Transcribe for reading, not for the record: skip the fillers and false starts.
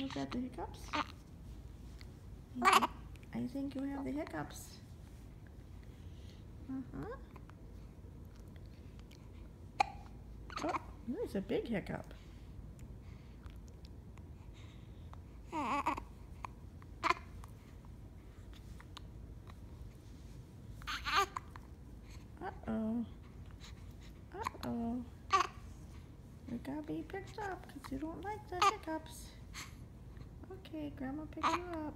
Is that the hiccups? I think you have the hiccups. Uh-huh. Oh, there's a big hiccup. Uh-oh. Uh-oh. You gotta be picked up because you don't like the hiccups. Okay, Grandma picked you up.